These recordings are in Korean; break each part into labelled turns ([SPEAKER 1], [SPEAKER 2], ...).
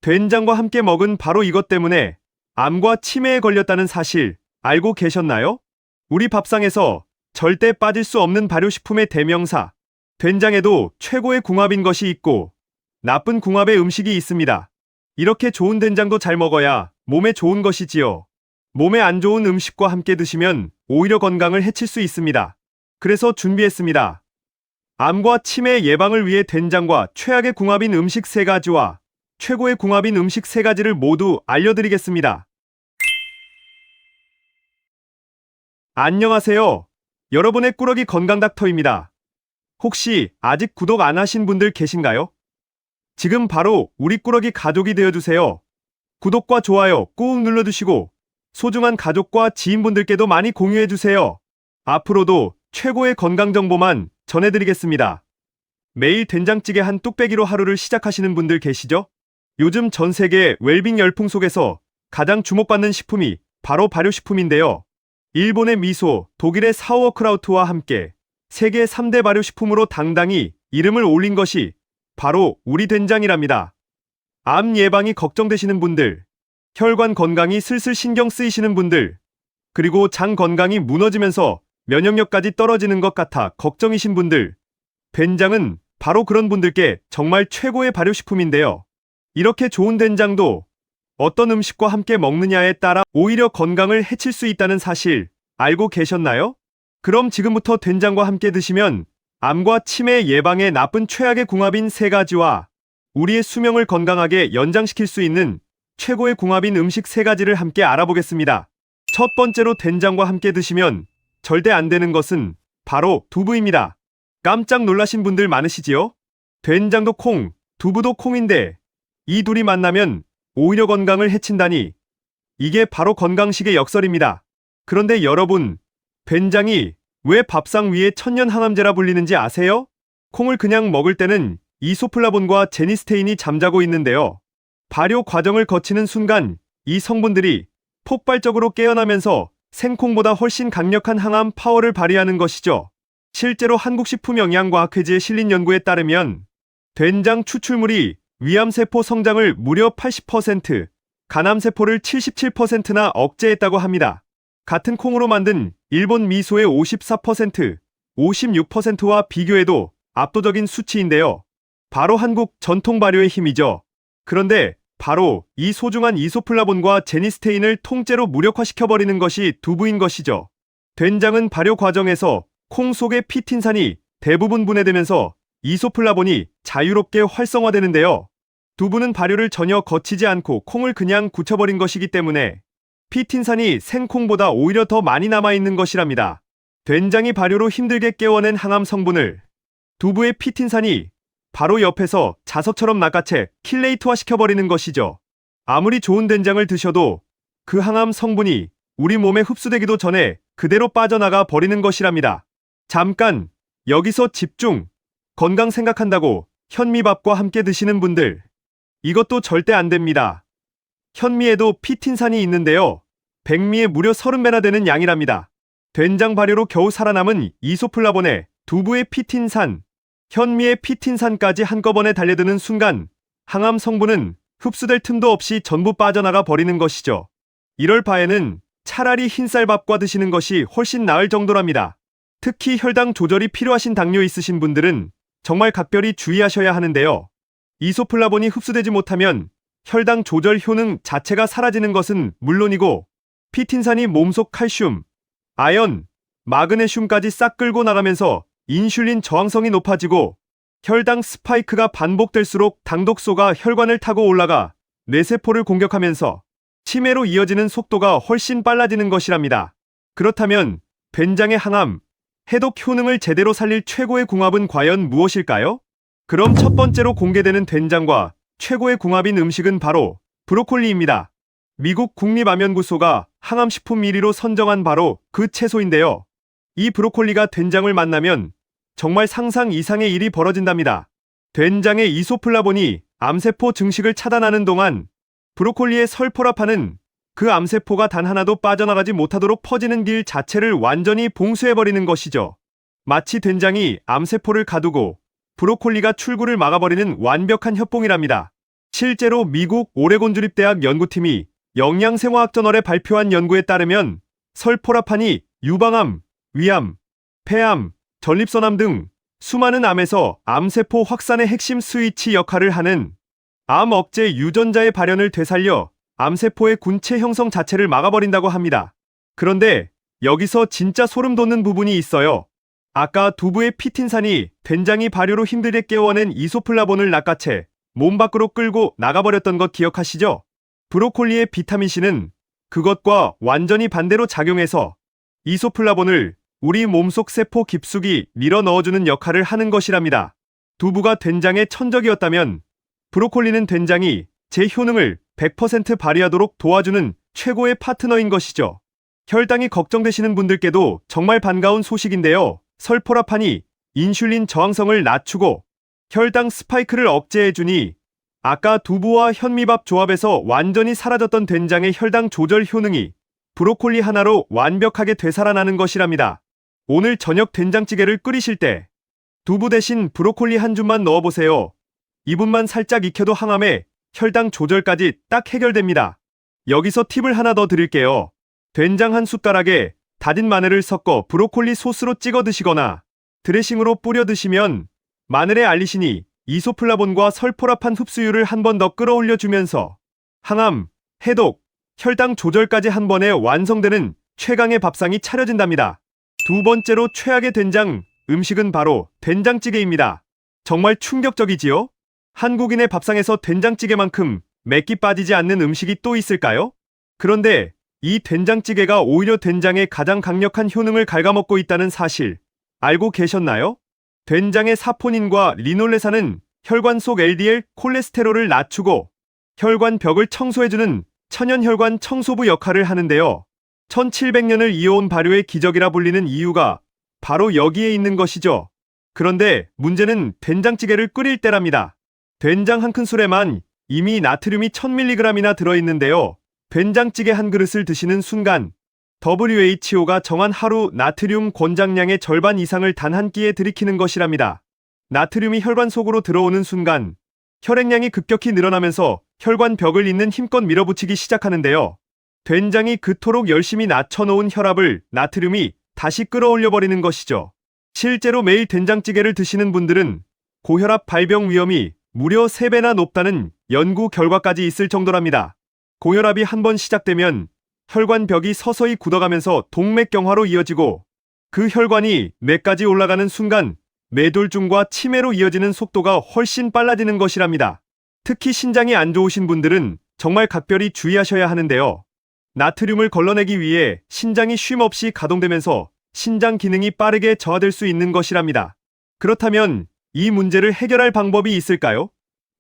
[SPEAKER 1] 된장과 함께 먹은 바로 이것 때문에 암과 치매에 걸렸다는 사실 알고 계셨나요? 우리 밥상에서 절대 빠질 수 없는 발효식품의 대명사, 된장에도 최고의 궁합인 것이 있고 나쁜 궁합의 음식이 있습니다. 이렇게 좋은 된장도 잘 먹어야 몸에 좋은 것이지요. 몸에 안 좋은 음식과 함께 드시면 오히려 건강을 해칠 수 있습니다. 그래서 준비했습니다. 암과 치매 예방을 위해 된장과 최악의 궁합인 음식 3가지와 최고의 궁합인 음식 3가지를 모두 알려드리겠습니다. 안녕하세요. 여러분의 꾸러기 건강닥터입니다. 혹시 아직 구독 안 하신 분들 계신가요? 지금 바로 우리 꾸러기 가족이 되어주세요. 구독과 좋아요 꾹 눌러주시고 소중한 가족과 지인분들께도 많이 공유해주세요. 앞으로도 최고의 건강 정보만 전해드리겠습니다. 매일 된장찌개 한 뚝배기로 하루를 시작하시는 분들 계시죠? 요즘 전 세계 웰빙 열풍 속에서 가장 주목받는 식품이 바로 발효식품인데요. 일본의 미소, 독일의 사우어크라우트와 함께 세계 3대 발효식품으로 당당히 이름을 올린 것이 바로 우리 된장이랍니다. 암 예방이 걱정되시는 분들, 혈관 건강이 슬슬 신경 쓰이시는 분들, 그리고 장 건강이 무너지면서 면역력까지 떨어지는 것 같아 걱정이신 분들, 된장은 바로 그런 분들께 정말 최고의 발효식품인데요. 이렇게 좋은 된장도 어떤 음식과 함께 먹느냐에 따라 오히려 건강을 해칠 수 있다는 사실 알고 계셨나요? 그럼 지금부터 된장과 함께 드시면 암과 치매 예방에 나쁜 최악의 궁합인 3가지와 우리의 수명을 건강하게 연장시킬 수 있는 최고의 궁합인 음식 3가지를 함께 알아보겠습니다. 첫 번째로 된장과 함께 드시면 절대 안 되는 것은 바로 두부입니다. 깜짝 놀라신 분들 많으시지요? 된장도 콩, 두부도 콩인데 이 둘이 만나면 오히려 건강을 해친다니, 이게 바로 건강식의 역설입니다. 그런데 여러분, 된장이 왜 밥상 위에 천년 항암제라 불리는지 아세요? 콩을 그냥 먹을 때는 이소플라본과 제니스테인이 잠자고 있는데요. 발효 과정을 거치는 순간 이 성분들이 폭발적으로 깨어나면서 생콩보다 훨씬 강력한 항암 파워를 발휘하는 것이죠. 실제로 한국식품영양과학회지에 실린 연구에 따르면 된장 추출물이 위암세포 성장을 무려 80%, 간암세포를 77%나 억제했다고 합니다. 같은 콩으로 만든 일본 미소의 54%, 56%와 비교해도 압도적인 수치인데요. 바로 한국 전통 발효의 힘이죠. 그런데 바로 이 소중한 이소플라본과 제니스테인을 통째로 무력화시켜버리는 것이 두부인 것이죠. 된장은 발효 과정에서 콩 속의 피틴산이 대부분 분해되면서 이소플라본이 자유롭게 활성화되는데요. 두부는 발효를 전혀 거치지 않고 콩을 그냥 굳혀버린 것이기 때문에 피틴산이 생콩보다 오히려 더 많이 남아있는 것이랍니다. 된장이 발효로 힘들게 깨워낸 항암 성분을 두부의 피틴산이 바로 옆에서 자석처럼 낚아채 킬레이트화 시켜버리는 것이죠. 아무리 좋은 된장을 드셔도 그 항암 성분이 우리 몸에 흡수되기도 전에 그대로 빠져나가 버리는 것이랍니다. 잠깐 여기서 집중! 건강 생각한다고 현미밥과 함께 드시는 분들, 이것도 절대 안 됩니다. 현미에도 피틴산이 있는데요. 백미의 무려 30배나 되는 양이랍니다. 된장 발효로 겨우 살아남은 이소플라본에 두부의 피틴산, 현미의 피틴산까지 한꺼번에 달려드는 순간 항암 성분은 흡수될 틈도 없이 전부 빠져나가 버리는 것이죠. 이럴 바에는 차라리 흰쌀밥과 드시는 것이 훨씬 나을 정도랍니다. 특히 혈당 조절이 필요하신 당뇨 있으신 분들은 정말 각별히 주의하셔야 하는데요. 이소플라본이 흡수되지 못하면 혈당 조절 효능 자체가 사라지는 것은 물론이고 피틴산이 몸속 칼슘, 아연, 마그네슘까지 싹 끌고 나가면서 인슐린 저항성이 높아지고 혈당 스파이크가 반복될수록 당독소가 혈관을 타고 올라가 뇌세포를 공격하면서 치매로 이어지는 속도가 훨씬 빨라지는 것이랍니다. 그렇다면 된장의 항암, 해독 효능을 제대로 살릴 최고의 궁합은 과연 무엇일까요? 그럼 첫 번째로 공개되는 된장과 최고의 궁합인 음식은 바로 브로콜리입니다. 미국 국립암연구소가 항암식품 1위로 선정한 바로 그 채소인데요. 이 브로콜리가 된장을 만나면 정말 상상 이상의 일이 벌어진답니다. 된장의 이소플라본이 암세포 증식을 차단하는 동안 브로콜리의 설포라파는 그 암세포가 단 하나도 빠져나가지 못하도록 퍼지는 길 자체를 완전히 봉쇄해버리는 것이죠. 마치 된장이 암세포를 가두고 브로콜리가 출구를 막아버리는 완벽한 협봉이랍니다. 실제로 미국 오레곤 주립대학 연구팀이 영양생화학저널에 발표한 연구에 따르면 설포라판이 유방암, 위암, 폐암, 전립선암 등 수많은 암에서 암세포 확산의 핵심 스위치 역할을 하는 암 억제 유전자의 발현을 되살려 암세포의 군체 형성 자체를 막아버린다고 합니다. 그런데 여기서 진짜 소름 돋는 부분이 있어요. 아까 두부의 피틴산이 된장이 발효로 힘들게 깨워낸 이소플라본을 낚아채 몸 밖으로 끌고 나가버렸던 것 기억하시죠? 브로콜리의 비타민C는 그것과 완전히 반대로 작용해서 이소플라본을 우리 몸속 세포 깊숙이 밀어 넣어주는 역할을 하는 것이랍니다. 두부가 된장의 천적이었다면 브로콜리는 된장이 제 효능을 100% 발휘하도록 도와주는 최고의 파트너인 것이죠. 혈당이 걱정되시는 분들께도 정말 반가운 소식인데요. 설포라판이 인슐린 저항성을 낮추고 혈당 스파이크를 억제해주니 아까 두부와 현미밥 조합에서 완전히 사라졌던 된장의 혈당 조절 효능이 브로콜리 하나로 완벽하게 되살아나는 것이랍니다. 오늘 저녁 된장찌개를 끓이실 때 두부 대신 브로콜리 한 줌만 넣어보세요. 2분만 살짝 익혀도 항암에 혈당 조절까지 딱 해결됩니다. 여기서 팁을 하나 더 드릴게요. 된장 한 숟가락에 다진 마늘을 섞어 브로콜리 소스로 찍어 드시거나 드레싱으로 뿌려 드시면 마늘의 알리신이 이소플라본과 설포라판 흡수율을 한 번 더 끌어올려 주면서 항암, 해독, 혈당 조절까지 한 번에 완성되는 최강의 밥상이 차려진답니다. 두 번째로 최악의 된장 음식은 바로 된장찌개입니다. 정말 충격적이지요? 한국인의 밥상에서 된장찌개만큼 맵기 빠지지 않는 음식이 또 있을까요? 그런데 이 된장찌개가 오히려 된장의 가장 강력한 효능을 갉아먹고 있다는 사실 알고 계셨나요? 된장의 사포닌과 리놀레산은 혈관 속 LDL 콜레스테롤을 낮추고 혈관 벽을 청소해주는 천연혈관 청소부 역할을 하는데요. 1700년을 이어온 발효의 기적이라 불리는 이유가 바로 여기에 있는 것이죠. 그런데 문제는 된장찌개를 끓일 때랍니다. 된장 한 큰술에만 이미 나트륨이 1000mg이나 들어있는데요. 된장찌개 한 그릇을 드시는 순간 WHO가 정한 하루 나트륨 권장량의 절반 이상을 단 한 끼에 들이키는 것이랍니다. 나트륨이 혈관 속으로 들어오는 순간 혈액량이 급격히 늘어나면서 혈관 벽을 잇는 힘껏 밀어붙이기 시작하는데요. 된장이 그토록 열심히 낮춰놓은 혈압을 나트륨이 다시 끌어올려 버리는 것이죠. 실제로 매일 된장찌개를 드시는 분들은 고혈압 발병 위험이 무려 3배나 높다는 연구 결과까지 있을 정도랍니다. 고혈압이 한번 시작되면 혈관 벽이 서서히 굳어가면서 동맥경화로 이어지고 그 혈관이 뇌까지 올라가는 순간 뇌졸중과 치매로 이어지는 속도가 훨씬 빨라지는 것이랍니다. 특히 신장이 안 좋으신 분들은 정말 각별히 주의하셔야 하는데요. 나트륨을 걸러내기 위해 신장이 쉼없이 가동되면서 신장 기능이 빠르게 저하될 수 있는 것이랍니다. 그렇다면 이 문제를 해결할 방법이 있을까요?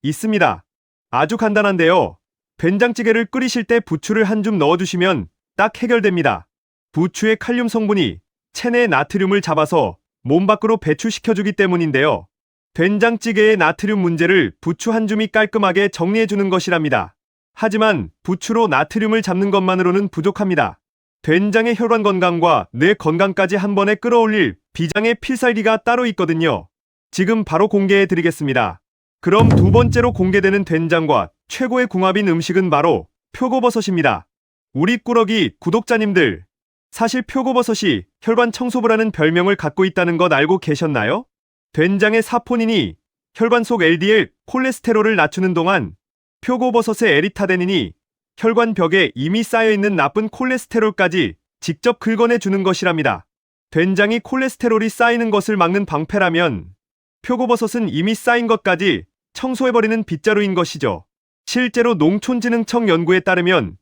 [SPEAKER 1] 있습니다. 아주 간단한데요. 된장찌개를 끓이실 때 부추를 한 줌 넣어주시면 딱 해결됩니다. 부추의 칼륨 성분이 체내 나트륨을 잡아서 몸 밖으로 배출시켜주기 때문인데요. 된장찌개의 나트륨 문제를 부추 한 줌이 깔끔하게 정리해주는 것이랍니다. 하지만 부추로 나트륨을 잡는 것만으로는 부족합니다. 된장의 혈관 건강과 뇌 건강까지 한 번에 끌어올릴 비장의 필살기가 따로 있거든요. 지금 바로 공개해드리겠습니다. 그럼 두 번째로 공개되는 된장과 최고의 궁합인 음식은 바로 표고버섯입니다. 우리 꾸러기 구독자님들, 사실 표고버섯이 혈관 청소부라는 별명을 갖고 있다는 것 알고 계셨나요? 된장의 사포닌이 혈관 속 LDL 콜레스테롤을 낮추는 동안 표고버섯의 에리타데닌이 혈관 벽에 이미 쌓여있는 나쁜 콜레스테롤까지 직접 긁어내주는 것이랍니다. 된장이 콜레스테롤이 쌓이는 것을 막는 방패라면 표고버섯은 이미 쌓인 것까지 청소해버리는 빗자루인 것이죠. 실제로 농촌진흥청 연구에 따르면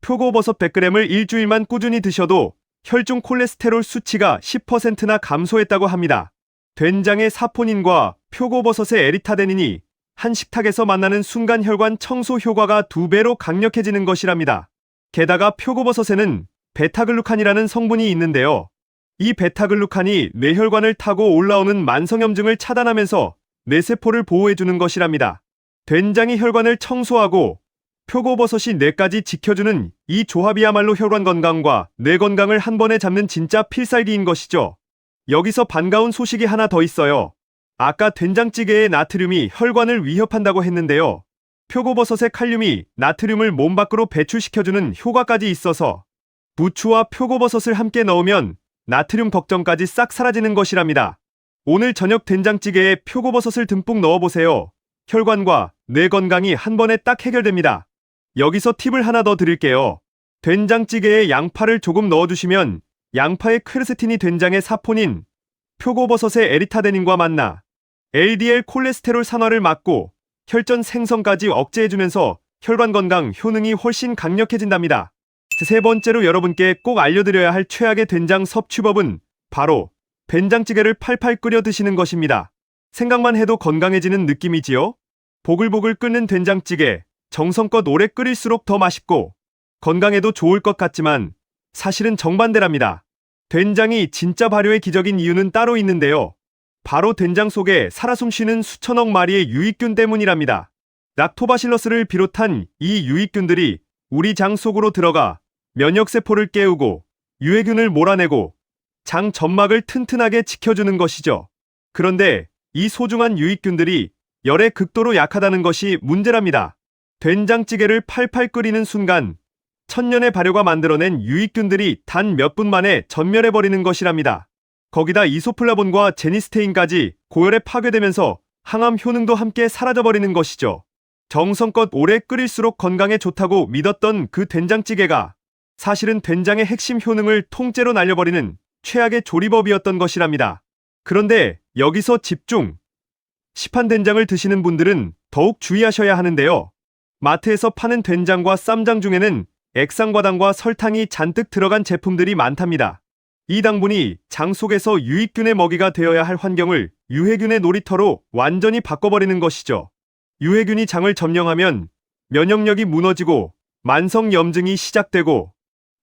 [SPEAKER 1] 표고버섯 100g을 일주일만 꾸준히 드셔도 혈중 콜레스테롤 수치가 10%나 감소했다고 합니다. 된장의 사포닌과 표고버섯의 에리타데닌이 한 식탁에서 만나는 순간 혈관 청소 효과가 2배로 강력해지는 것이랍니다. 게다가 표고버섯에는 베타글루칸이라는 성분이 있는데요. 이 베타글루칸이 뇌혈관을 타고 올라오는 만성염증을 차단하면서 뇌세포를 보호해주는 것이랍니다. 된장이 혈관을 청소하고 표고버섯이 뇌까지 지켜주는 이 조합이야말로 혈관 건강과 뇌 건강을 한 번에 잡는 진짜 필살기인 것이죠. 여기서 반가운 소식이 하나 더 있어요. 아까 된장찌개의 나트륨이 혈관을 위협한다고 했는데요. 표고버섯의 칼륨이 나트륨을 몸 밖으로 배출시켜주는 효과까지 있어서 부추와 표고버섯을 함께 넣으면 나트륨 걱정까지 싹 사라지는 것이랍니다. 오늘 저녁 된장찌개에 표고버섯을 듬뿍 넣어보세요. 혈관과 뇌 건강이 한 번에 딱 해결됩니다. 여기서 팁을 하나 더 드릴게요. 된장찌개에 양파를 조금 넣어주시면 양파의 퀘르세틴이 된장의 사포닌, 표고버섯의 에리타데닌과 만나 LDL 콜레스테롤 산화를 막고 혈전 생성까지 억제해주면서 혈관 건강 효능이 훨씬 강력해진답니다. 세 번째로 여러분께 꼭 알려드려야 할 최악의 된장 섭취법은 바로 된장찌개를 팔팔 끓여 드시는 것입니다. 생각만 해도 건강해지는 느낌이지요? 보글보글 끓는 된장찌개, 정성껏 오래 끓일수록 더 맛있고 건강에도 좋을 것 같지만 사실은 정반대랍니다. 된장이 진짜 발효의 기적인 이유는 따로 있는데요. 바로 된장 속에 살아 숨쉬는 수천억 마리의 유익균 때문이랍니다. 락토바실러스를 비롯한 이 유익균들이 우리 장 속으로 들어가 면역세포를 깨우고 유해균을 몰아내고 장 점막을 튼튼하게 지켜주는 것이죠. 그런데 이 소중한 유익균들이 열에 극도로 약하다는 것이 문제랍니다. 된장찌개를 팔팔 끓이는 순간 천년의 발효가 만들어낸 유익균들이 단 몇 분 만에 전멸해버리는 것이랍니다. 거기다 이소플라본과 제니스테인까지 고열에 파괴되면서 항암 효능도 함께 사라져버리는 것이죠. 정성껏 오래 끓일수록 건강에 좋다고 믿었던 그 된장찌개가 사실은 된장의 핵심 효능을 통째로 날려버리는 최악의 조리법이었던 것이랍니다. 그런데 여기서 집중! 시판 된장을 드시는 분들은 더욱 주의하셔야 하는데요. 마트에서 파는 된장과 쌈장 중에는 액상과당과 설탕이 잔뜩 들어간 제품들이 많답니다. 이 당분이 장 속에서 유익균의 먹이가 되어야 할 환경을 유해균의 놀이터로 완전히 바꿔버리는 것이죠. 유해균이 장을 점령하면 면역력이 무너지고 만성 염증이 시작되고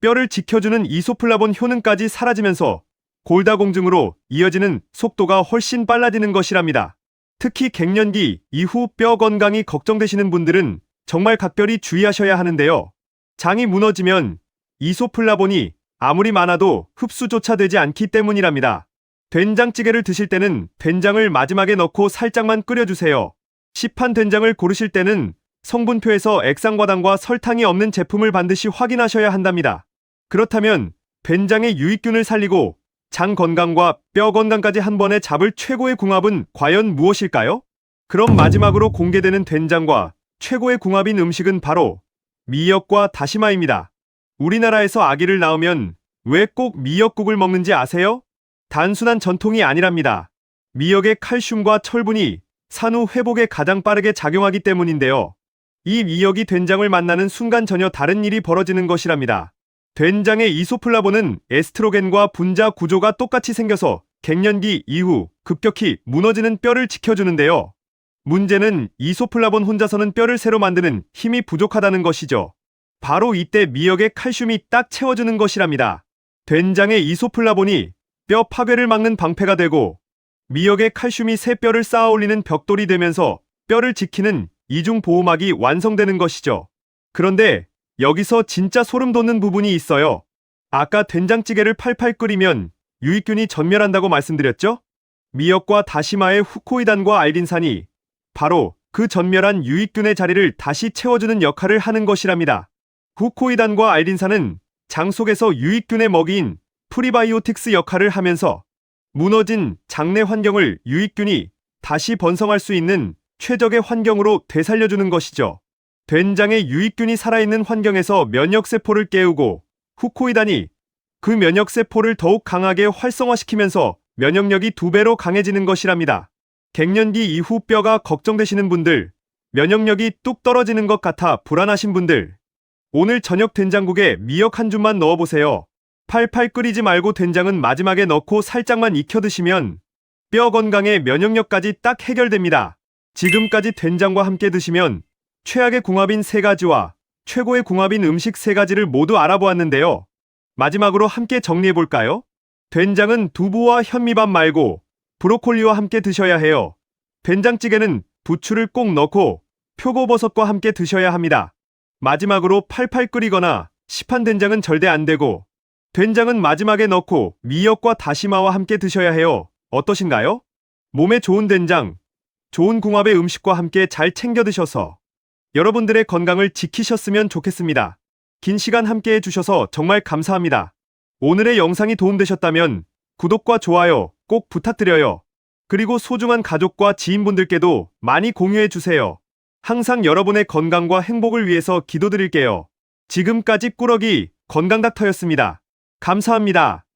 [SPEAKER 1] 뼈를 지켜주는 이소플라본 효능까지 사라지면서 골다공증으로 이어지는 속도가 훨씬 빨라지는 것이랍니다. 특히 갱년기 이후 뼈 건강이 걱정되시는 분들은 정말 각별히 주의하셔야 하는데요. 장이 무너지면 이소플라본이 아무리 많아도 흡수조차 되지 않기 때문이랍니다. 된장찌개를 드실 때는 된장을 마지막에 넣고 살짝만 끓여주세요. 시판 된장을 고르실 때는 성분표에서 액상과당과 설탕이 없는 제품을 반드시 확인하셔야 한답니다. 그렇다면 된장의 유익균을 살리고 장 건강과 뼈 건강까지 한 번에 잡을 최고의 궁합은 과연 무엇일까요? 그럼 마지막으로 공개되는 된장과 최고의 궁합인 음식은 바로 미역과 다시마입니다. 우리나라에서 아기를 낳으면 왜 꼭 미역국을 먹는지 아세요? 단순한 전통이 아니랍니다. 미역의 칼슘과 철분이 산후 회복에 가장 빠르게 작용하기 때문인데요. 이 미역이 된장을 만나는 순간 전혀 다른 일이 벌어지는 것이랍니다. 된장의 이소플라본은 에스트로겐과 분자 구조가 똑같이 생겨서 갱년기 이후 급격히 무너지는 뼈를 지켜주는데요. 문제는 이소플라본 혼자서는 뼈를 새로 만드는 힘이 부족하다는 것이죠. 바로 이때 미역의 칼슘이 딱 채워주는 것이랍니다. 된장의 이소플라본이 뼈 파괴를 막는 방패가 되고 미역의 칼슘이 새 뼈를 쌓아 올리는 벽돌이 되면서 뼈를 지키는 이중 보호막이 완성되는 것이죠. 그런데 여기서 진짜 소름 돋는 부분이 있어요. 아까 된장찌개를 팔팔 끓이면 유익균이 전멸한다고 말씀드렸죠? 미역과 다시마의 후코이단과 알딘산이 바로 그 전멸한 유익균의 자리를 다시 채워주는 역할을 하는 것이랍니다. 후코이단과 알딘산은 장 속에서 유익균의 먹이인 프리바이오틱스 역할을 하면서 무너진 장내 환경을 유익균이 다시 번성할 수 있는 최적의 환경으로 되살려주는 것이죠. 된장의 유익균이 살아있는 환경에서 면역세포를 깨우고 후코이단이 그 면역세포를 더욱 강하게 활성화시키면서 면역력이 2배로 강해지는 것이랍니다. 갱년기 이후 뼈가 걱정되시는 분들, 면역력이 뚝 떨어지는 것 같아 불안하신 분들, 오늘 저녁 된장국에 미역 한 줌만 넣어보세요. 팔팔 끓이지 말고 된장은 마지막에 넣고 살짝만 익혀 드시면 뼈 건강에 면역력까지 딱 해결됩니다. 지금까지 된장과 함께 드시면 최악의 궁합인 3가지와 최고의 궁합인 음식 3가지를 모두 알아보았는데요. 마지막으로 함께 정리해볼까요? 된장은 두부와 현미밥 말고 브로콜리와 함께 드셔야 해요. 된장찌개는 부추를 꼭 넣고 표고버섯과 함께 드셔야 합니다. 마지막으로 팔팔 끓이거나 시판 된장은 절대 안 되고 된장은 마지막에 넣고 미역과 다시마와 함께 드셔야 해요. 어떠신가요? 몸에 좋은 된장, 좋은 궁합의 음식과 함께 잘 챙겨 드셔서 여러분들의 건강을 지키셨으면 좋겠습니다. 긴 시간 함께 해주셔서 정말 감사합니다. 오늘의 영상이 도움되셨다면 구독과 좋아요 꼭 부탁드려요. 그리고 소중한 가족과 지인분들께도 많이 공유해주세요. 항상 여러분의 건강과 행복을 위해서 기도드릴게요. 지금까지 꾸러기 건강닥터였습니다. 감사합니다.